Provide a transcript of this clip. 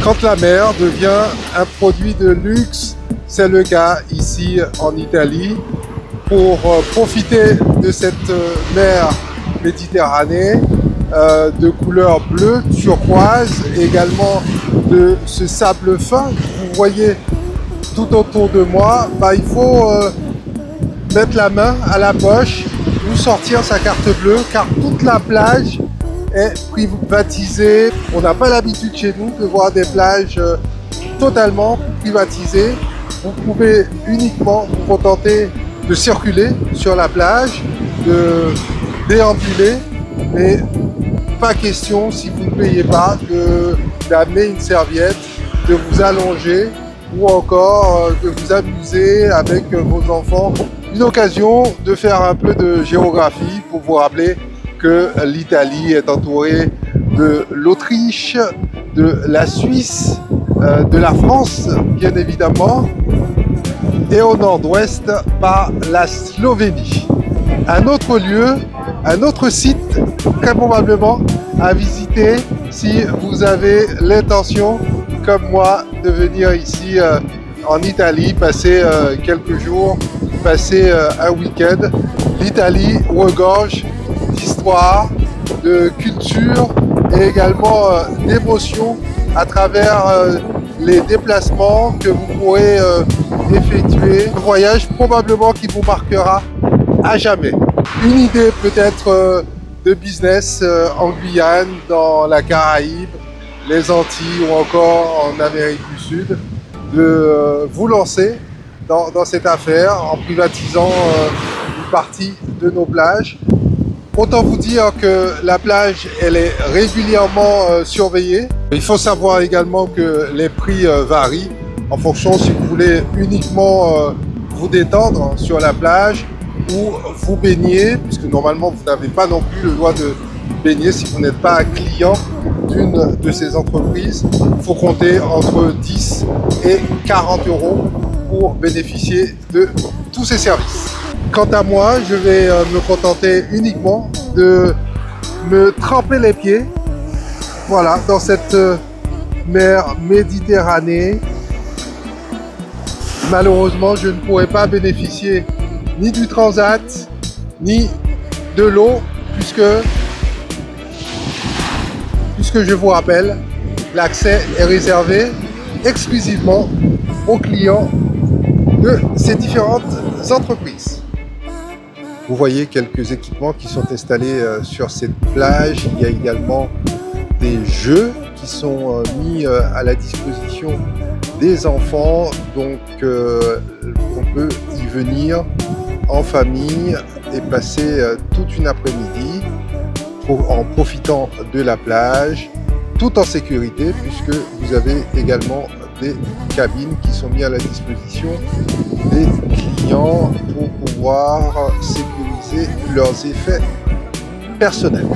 quand la mer devient un produit de luxe. C'est le cas ici en Italie. Pour profiter de cette mer Méditerranée de couleur bleue turquoise, et également de ce sable fin que vous voyez tout autour de moi, il faut mettre la main à la poche ou sortir sa carte bleue, car toute la plage est privatisée. On n'a pas l'habitude chez nous de voir des plages totalement privatisées. Vous pouvez uniquement vous contenter de circuler sur la plage, de déambuler, mais pas question, si vous ne payez pas, d'amener une serviette, de vous allonger ou encore de vous amuser avec vos enfants. Une occasion de faire un peu de géographie pour vous rappeler que l'Italie est entourée de l'Autriche, de la Suisse, de la France, bien évidemment, et au nord-ouest par la Slovénie. Un autre lieu, un autre site très probablement à visiter si vous avez l'intention, comme moi, de venir ici en Italie, passer quelques jours, passer un week-end. L'Italie regorge d'histoire, de culture et également d'émotions à travers les déplacements que vous pourrez effectuer. Un voyage probablement qui vous marquera à jamais. Une idée peut-être de business en Guyane, dans la Caraïbe, les Antilles ou encore en Amérique du Sud, de vous lancer dans cette affaire en privatisant une partie de nos plages. Autant vous dire que la plage, elle est régulièrement surveillée. Il faut savoir également que les prix varient en fonction si vous voulez uniquement vous détendre sur la plage ou vous baigner, puisque normalement vous n'avez pas non plus le droit de baigner si vous n'êtes pas client d'une de ces entreprises. Il faut compter entre 10 et 40 € pour bénéficier de tous ces services. Quant à moi, je vais me contenter uniquement de me tremper les pieds, voilà, dans cette mer Méditerranée. Malheureusement, je ne pourrai pas bénéficier ni du transat, ni de l'eau, puisque je vous rappelle, l'accès est réservé exclusivement aux clients de ces différentes entreprises. Vous voyez quelques équipements qui sont installés sur cette plage. Il y a également des jeux qui sont mis à la disposition des enfants. Donc on peut y venir en famille et passer toute une après-midi en profitant de la plage, tout en sécurité, puisque vous avez également des cabines qui sont mises à la disposition des clients pour pouvoir sécuriser leurs effets personnels.